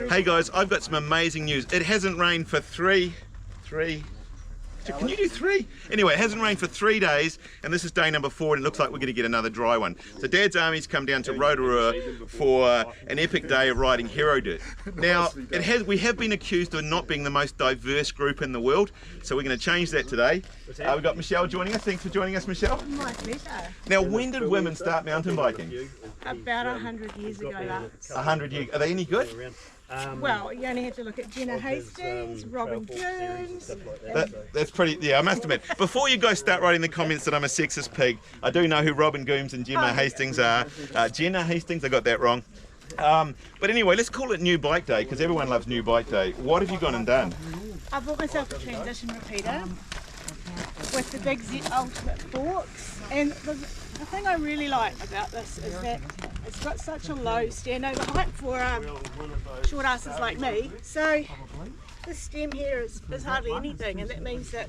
Hey guys, I've got some amazing news. It hasn't rained for three. Can you do 3? Anyway, it hasn't rained for 3 days, and this is day number 4, and it looks like we're going to get another dry one. So Dad's Army's come down to Rotorua for an epic day of riding hero dirt. Now, we have been accused of not being the most diverse group in the world, so we're going to change that today. We've got Michelle joining us. Thanks for joining us, Michelle. My pleasure. Now, when did women start mountain biking? About 100 years ago. 100 years. Are they any good? Well, you only have to look at Jenna Hastings, Robin Jones. That's pretty, yeah, I must admit. Before you guys start writing the comments that I'm a sexist pig, I do know who Robin Gooms and Gemma Hastings are. Jenna Hastings, I got that wrong. But anyway, let's call it New Bike Day, because everyone loves New Bike Day. What have you gone and done? I bought myself a transition repeater with the Big Z Ultimate forks, and the thing I really like about this is that it's got such a low standover height for short asses like me. So this stem here is hardly anything, and that means that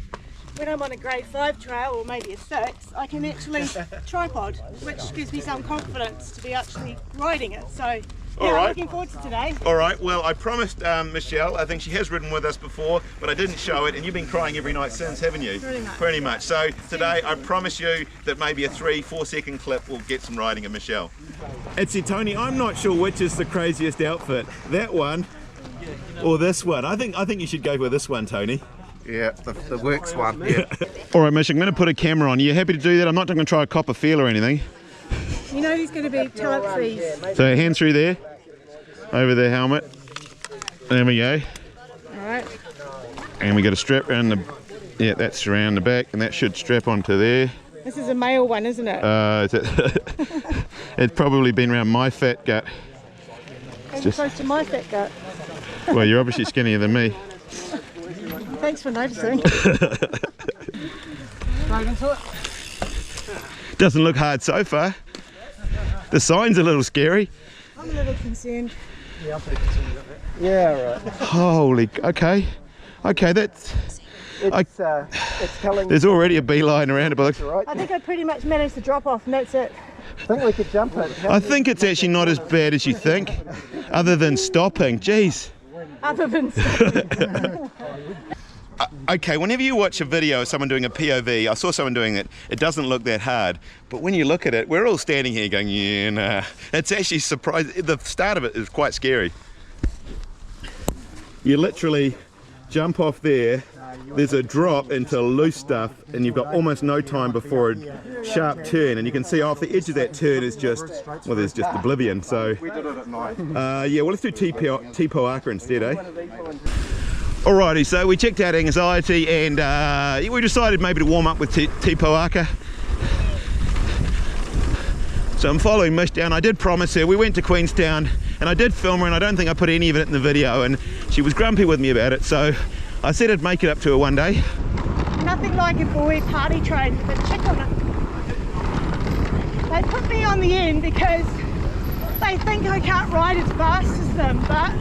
when I'm on a grade 5 trail, or maybe a 6, I can actually tripod, which gives me some confidence to be actually riding it. So yeah, I'm looking forward to today. All right, well, I promised Michelle, I think she has ridden with us before, but I didn't show it, and you've been crying every night since, haven't you? Pretty much. Pretty much. So today, I promise you that maybe a 3-4 second clip will get some riding of Michelle. It's Tony, I'm not sure which is the craziest outfit, that one or this one. I think you should go with this one, Tony. Yeah, the works one, yeah. All right, Mish, I'm going to put a camera on. Are you happy to do that? I'm not going to try a cop a feel or anything. You know he's going to be talent freeze. So hands through there, over the helmet. There we go. Alright. And we got a strap around the, yeah, that's around the back, and that should strap onto there. This is a male one, isn't it? It's probably been around my fat gut. As opposed to my fat gut. Well, you're obviously skinnier than me. Thanks for noticing. Right into it. Doesn't look hard so far. The sign's a little scary. I'm a little concerned. Yeah, I'm pretty concerned about that. Yeah, right. Holy, okay, that's. It's telling. There's already a beeline around it, but Right. I think I pretty much managed to drop off, and that's it. I think we could jump it. I think it's actually not as bad as you think, other than stopping. Jeez. Other than stopping. Okay, whenever you watch a video of someone doing a POV, I saw someone doing it, it doesn't look that hard. But when you look at it, we're all standing here going, yeah, nah. It's actually surprising. The start of it is quite scary. You literally jump off there, there's a drop into loose stuff, and you've got almost no time before a sharp turn, and you can see off the edge of that turn is just, well, there's just oblivion. So, We did it at night. yeah, well, let's do Tipoaka instead, eh? Alrighty, so we checked out anxiety, and we decided maybe to warm up with Tipoaka. So I'm following Mish down. I did promise her, we went to Queenstown, and I did film her, and I don't think I put any of it in the video, and she was grumpy with me about it, so I said I'd make it up to her one day. Nothing like a boy party train with a chick on it. They put me on the end because they think I can't ride as fast as them, but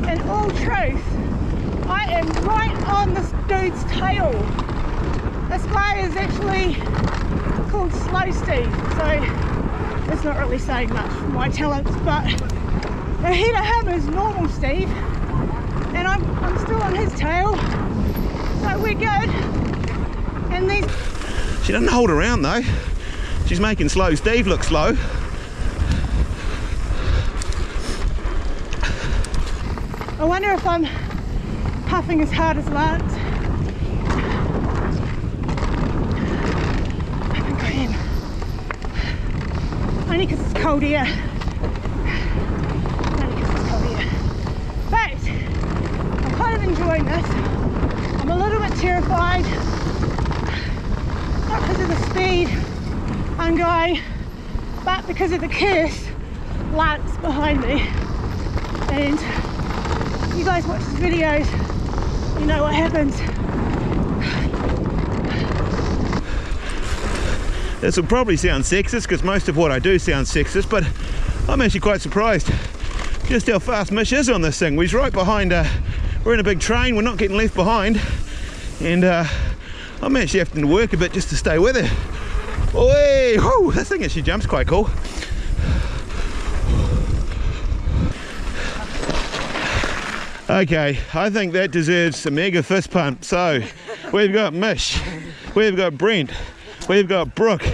in all truth, I am right on this dude's tail. This guy is actually called Slow Steve, so it's not really saying much for my talents, but ahead of him is Normal Steve, and I'm still on his tail, so we're good. And these... She doesn't hold around though. She's making Slow Steve look slow. I wonder if I'm puffing as hard as Lance. I think I am. Only because it's cold here. Only because it's cold here. But I'm kind of enjoying this. I'm a little bit terrified. Not because of the speed I'm going, but because of the curse Lance behind me. And you guys watch his videos, you know what happens. This will probably sound sexist, because most of what I do sounds sexist, but I'm actually quite surprised just how fast Mish is on this thing. He's right behind, we're in a big train, we're not getting left behind, and I'm actually having to work a bit just to stay with her. Oi, whoo, this thing actually jumps quite cool. Okay, I think that deserves a mega fist pump. So, we've got Mish, we've got Brent, we've got Brooke,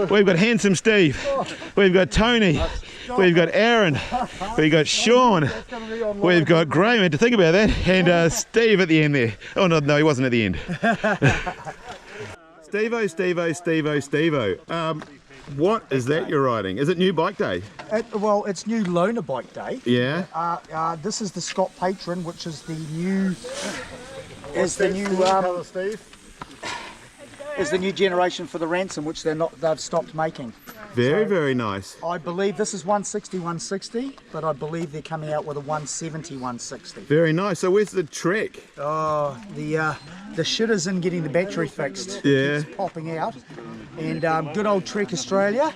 we've got Handsome Steve, we've got Tony, we've got Aaron, we've got Sean, we've got Graham, had to think about that, and Steve at the end there. Oh no, he wasn't at the end. Stevo. What is that you're riding? Is it new bike day? Well, it's new loaner bike day. Yeah. This is the Scott Patron, which is the new. Is the new generation for the Ransom, which they've stopped making. Very nice. I believe this is 160, but I believe they're coming out with a 160. Very nice. So where's the trek? Oh, the shit is in getting the battery fixed. Yeah. It's popping out. And good old Trek Australia.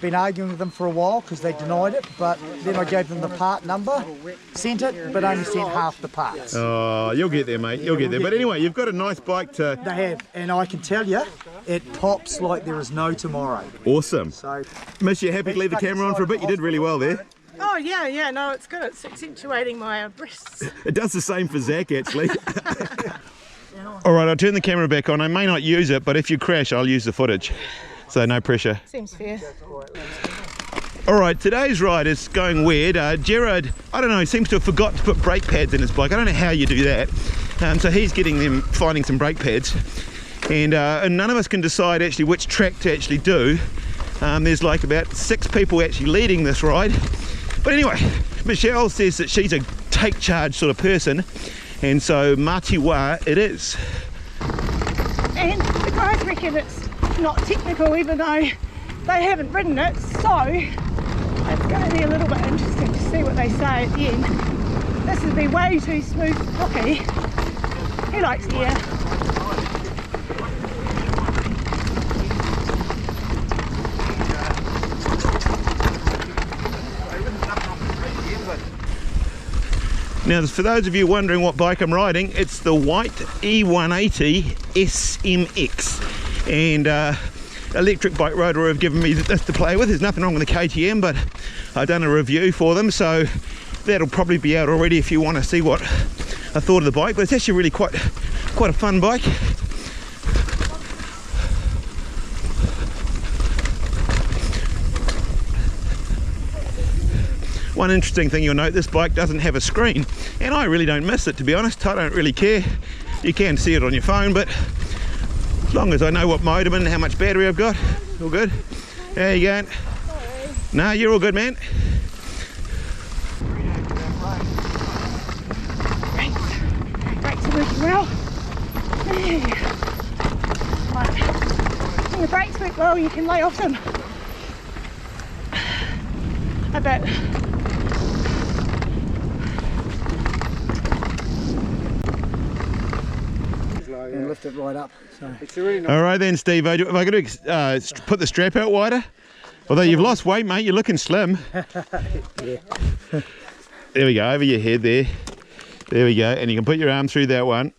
Been arguing with them for a while because they denied it, but then I gave them the part number, sent it, but only sent half the parts. Oh, you'll get there, mate. You'll get there. But anyway, you've got a nice bike to... They have, and I can tell you, it pops like there is no tomorrow. Awesome. So, Miss, you happy to leave the camera on for a bit? You did really well there. Oh yeah, no, it's good. It's accentuating my breasts. It does the same for Zach, actually. All right, I'll turn the camera back on. I may not use it, but if you crash, I'll use the footage. So no pressure. Seems fair. All right, today's ride is going weird. Gerard, I don't know, seems to have forgot to put brake pads in his bike. I don't know how you do that. So he's finding some brake pads. And none of us can decide actually which track to actually do. There's like about 6 people actually leading this ride. But anyway, Michelle says that she's a take charge sort of person. And so Matiwa it is. And the guys reckon it's not technical, even though they haven't ridden it, so it's going to be a little bit interesting to see what they say at the end. This would be way too smooth for Brookie. He likes air. Now, for those of you wondering what bike I'm riding, it's the white E180 SMX. And electric bike Rotorua have given me this to play with. There's nothing wrong with the KTM, but I've done a review for them, so that'll probably be out already if you want to see what I thought of the bike. But it's actually really quite a fun bike. One interesting thing you'll note, this bike doesn't have a screen, and I really don't miss it, to be honest. I don't really care. You can see it on your phone, but as long as I know what mode I'm in and how much battery I've got, all good. How you going? No, you're all good, man. Brakes are working well. Right. When the brakes work well, you can lay off them a bit. and lift it right up. So. All right then, Steve. Have I got to put the strap out wider? Although you've lost weight, mate, you're looking slim. Yeah. There we go, over your head there. There we go, and you can put your arm through that one.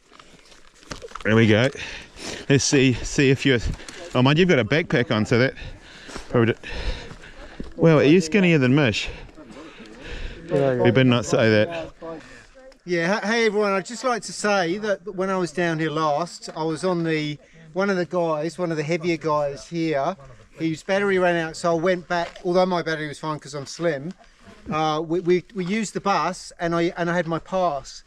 There we go. Let's see if you're... Oh, mind you've got a backpack on, so that... Well, are you skinnier than Mish? We better not say that. Yeah, hey everyone, I'd just like to say that when I was down here last, I was on one of the heavier guys here, his battery ran out, so I went back, although my battery was fine because I'm slim, we used the bus and I had my pass,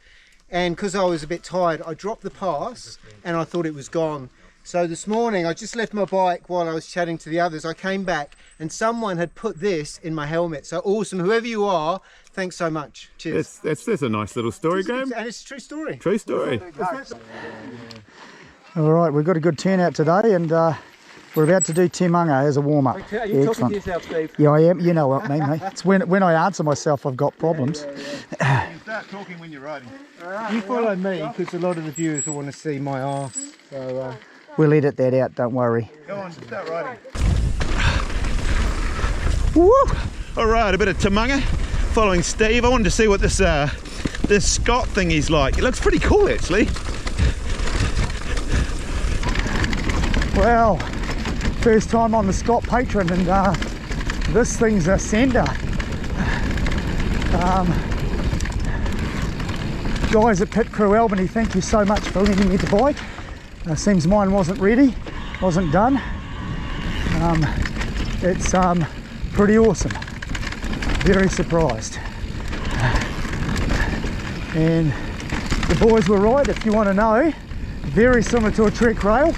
and because I was a bit tired, I dropped the pass and I thought it was gone. So this morning, I just left my bike while I was chatting to the others. I came back and someone had put this in my helmet. So awesome, whoever you are, thanks so much. Cheers. That's a nice little story, Graham. And it's a true story. True story. All right, we've got a good turnout today, and we're about to do Timunga as a warm-up. Are you talking to yourself, Steve? Yeah, I am. You know what I mean, mate. It's when I answer myself, I've got problems. You start talking when you're riding. You follow me because a lot of the viewers will want to see my arse. So, We'll edit that out, don't worry. Go on, start riding. Woo! All right, a bit of Timunga. Following Steve, I wanted to see what this Scott thing is like. It looks pretty cool, actually. Well, first time on the Scott Patron, and this thing's a sender. guys at Pit Crew Albany, thank you so much for lending me the bike. Seems mine wasn't ready, wasn't done. It's pretty awesome. Very surprised. And the boys were right, if you want to know. Very similar to a Trek rail.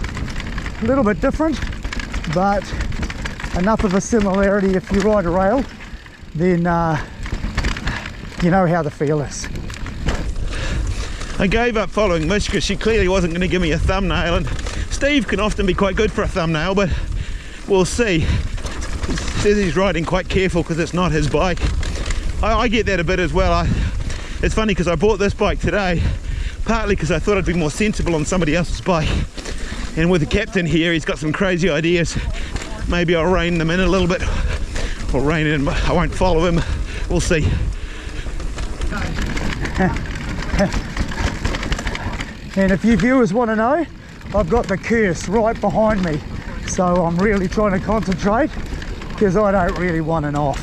A little bit different, but enough of a similarity. If you ride a rail, then you know how the feel is. I gave up following Mish because she clearly wasn't going to give me a thumbnail, and Steve can often be quite good for a thumbnail, but we'll see. He says he's riding quite careful because it's not his bike. I get that a bit as well. It's funny because I bought this bike today partly because I thought I'd be more sensible on somebody else's bike, and with the captain here, he's got some crazy ideas. Maybe I'll rein them in a little bit, or rein in, but I won't follow him. We'll see. And if you viewers want to know, I've got the curse right behind me, so I'm really trying to concentrate because I don't really want an off.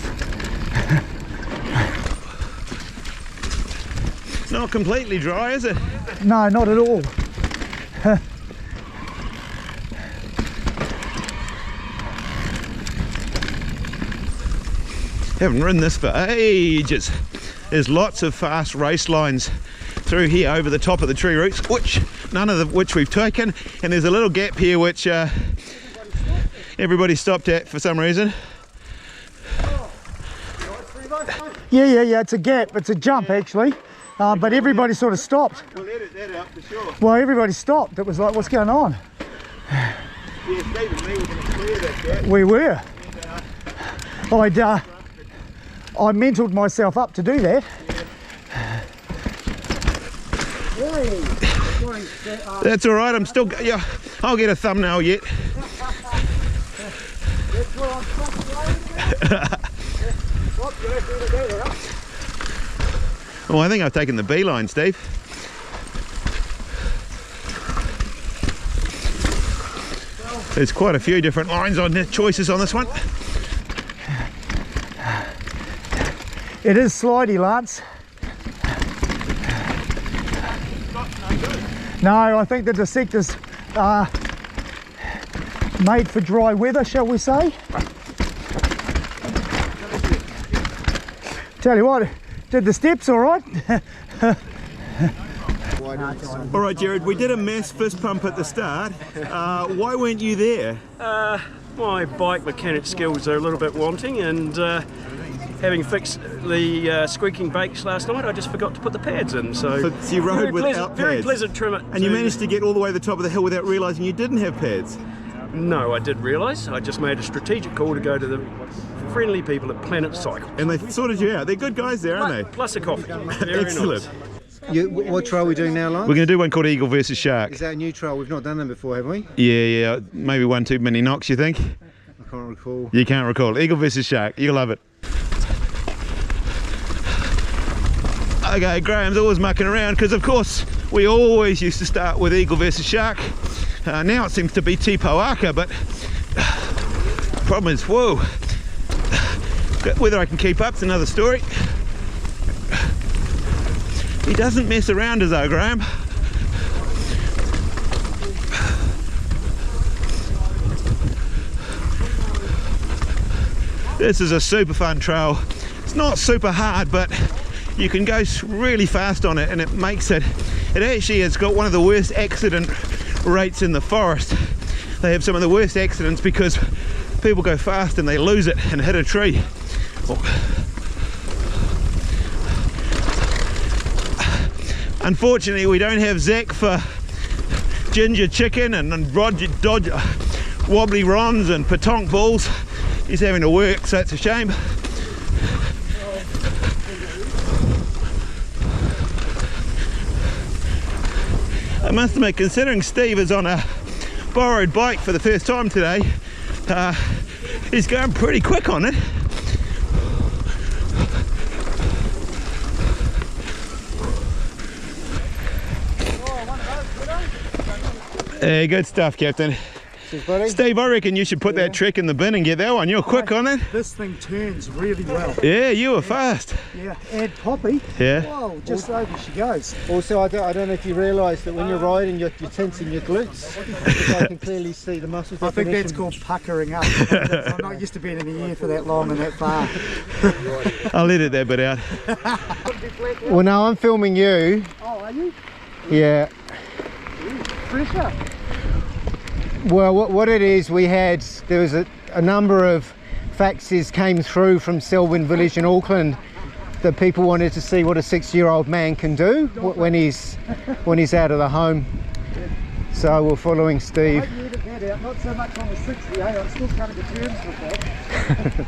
Not completely dry, is it? No, not at all. Haven't ridden this for ages. There's lots of fast race lines through here over the top of the tree roots, which none of which we've taken, and there's a little gap here which everybody stopped at for some reason. Yeah, it's a gap, it's a jump actually, but everybody sort of stopped. We'll edit that out for sure. Well, everybody stopped. It was like, what's going on? Yeah, Steve and me were going to clear that gap. We were. I mentaled myself up to do that. That's all right. I'm still. Yeah, I'll get a thumbnail yet. Oh, I think I've taken the B line, Steve. There's quite a few different lines on choices on this one. It is slidey, Lance. No, I think the dissector's made for dry weather, shall we say. Tell you what, did the steps all right? All right, Jared, we did a mass fist pump at the start. Why weren't you there? My bike mechanic skills are a little bit wanting, and having fixed the squeaking brakes last night, I just forgot to put the pads in. So you rode without pads? Very pleasant trim it. And you managed to get all the way to the top of the hill without realising you didn't have pads? No, I did realise. I just made a strategic call to go to the friendly people at Planet Cycle. And they sorted you out. They're good guys there, aren't they? Plus a coffee. Very Excellent. Nice. What trail are we doing now, Lance? We're going to do one called Eagle versus Shark. Is that a new trail? We've not done them before, have we? Yeah. Maybe one too many knocks, you think? I can't recall. You can't recall. Eagle versus Shark. You'll love it. Okay, Graham's always mucking around because, of course, we always used to start with Eagle versus Shark. Now it seems to be Te Pouaka, but the problem is, whoa. Whether I can keep up's another story. He doesn't mess around as though, Graham. This is a super fun trail. It's not super hard, but you can go really fast on it, and it makes it actually has got one of the worst accident rates in the forest. They have some of the worst accidents because people go fast and they lose it and hit a tree. Unfortunately, we don't have Zach for ginger chicken and wobbly rons and petanque balls. He's having to work, so it's a shame. I must admit, considering Steve is on a borrowed bike for the first time today, he's going pretty quick on it. Good stuff, Captain. Cheers, buddy. Steve, I reckon you should put that Trek in the bin and get that one. You're quick on it. This thing turns really well. Yeah, you were fast. Yeah, add Poppy. Yeah. Whoa, just over she goes. Also, I don't know if you realise that when you're riding, you're tensing your glutes. Because I can clearly see the muscles. I think that's called puckering up. I'm not used to being in the air for that long and that far. I'll edit that bit out. Well, no, I'm filming you. Oh, are you? Yeah. Pressure. Well, what it is, there was a number of faxes came through from Selwyn Village in Auckland that people wanted to see what a 60-year-old man can do when he's out of the home. So we're following Steve. I edit that out, not so much on the 60, I'm still coming to terms with that.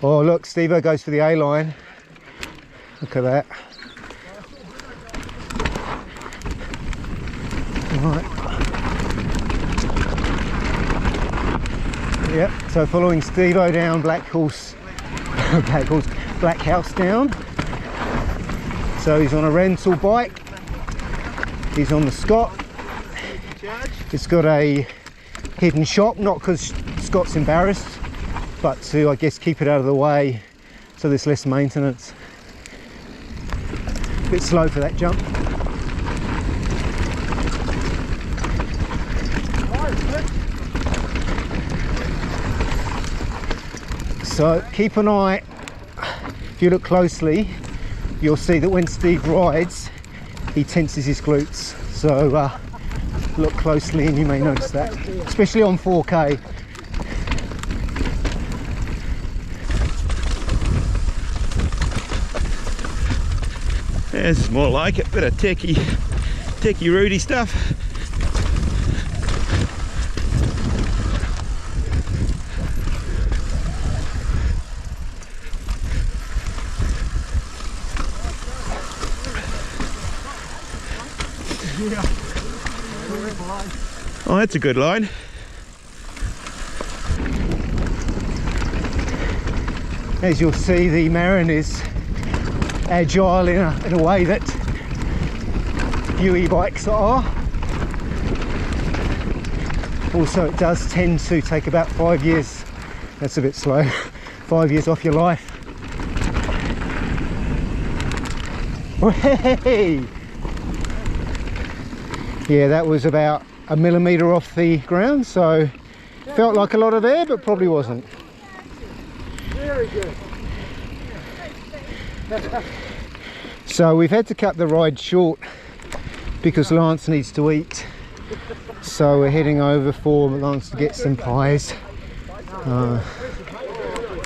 Oh look, Steve goes for the A-line. Look at that. Right. Yep, so following Steve-O down Black House down. So he's on a rental bike. He's on the Scott. It's got a hidden shop, not because Scott's embarrassed, but to, I guess, keep it out of the way so there's less maintenance. A bit slow for that jump. So keep an eye, if you look closely, you'll see that when Steve rides, he tenses his glutes. So look closely and you may notice that, especially on 4K. This is more like it, bit of techie Rudy stuff. Oh, that's a good line. As you'll see, the Marin is agile in a way that few e-bikes are. Also, it does tend to take about 5 years. That's a bit slow. 5 years off your life. Hey! Yeah, that was about a millimetre off the ground, so felt like a lot of air, but probably wasn't. Very good. So we've had to cut the ride short because Lance needs to eat. So we're heading over for Lance to get some pies,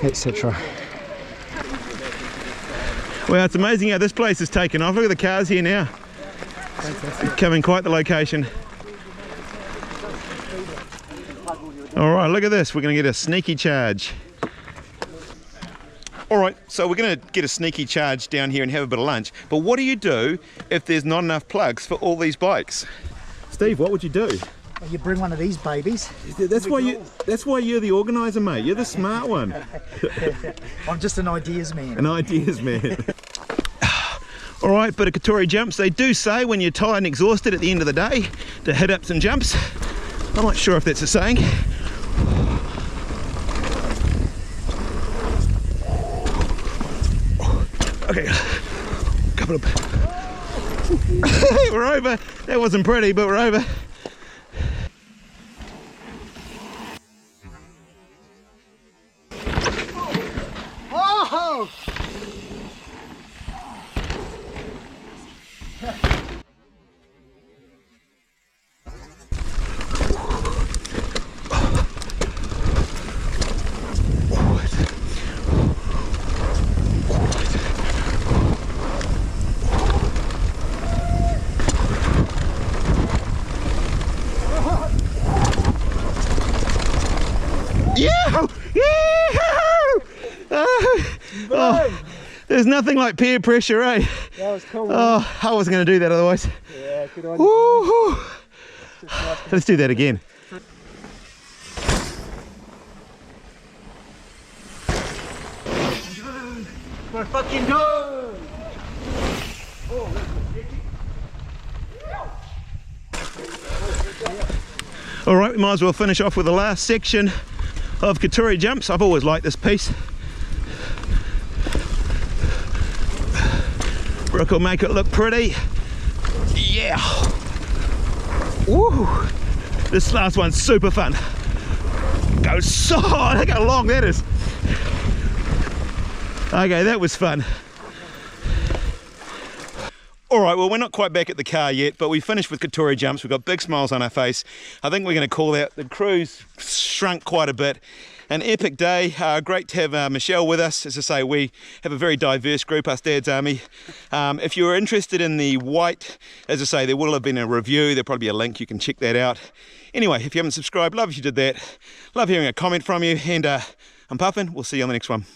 etc. Well, it's amazing how this place has taken off. Look at the cars here now. Becoming quite the location. All right, look at this. We're going to get a sneaky charge. All right, so we're going to get a sneaky charge down here and have a bit of lunch. But what do you do if there's not enough plugs for all these bikes? Steve, what would you do? Well, you bring one of these babies. That's why you're the organizer, mate. You're the smart one. I'm just an ideas man. An ideas man. All right, bit of Katori jumps. They do say when you're tired and exhausted at the end of the day to hit up some jumps. I'm not sure if that's a saying. Okay, couple of... We're over. That wasn't pretty, but we're over. Oh! Oh, there's nothing like peer pressure, eh? That was cool. Oh, I wasn't going to do that otherwise. Yeah, good on you. Let's do that again. We're fucking go! Oh, All right, we might as well finish off with the last section of Katori jumps. I've always liked this piece. Brooke will make it look pretty. Yeah. Woo. This last one's super fun. Goes so hard. Look how long that is. Okay, that was fun. All right, well, we're not quite back at the car yet, but we finished with Katori jumps. We've got big smiles on our face. I think we're going to call that. The crew's shrunk quite a bit. An epic day. Great to have Michelle with us. As I say, we have a very diverse group, us Dad's Army. If you're interested in the white, as I say, there will have been a review. There'll probably be a link. You can check that out. Anyway, if you haven't subscribed, love if you did that. Love hearing a comment from you. And I'm Puffin. We'll see you on the next one.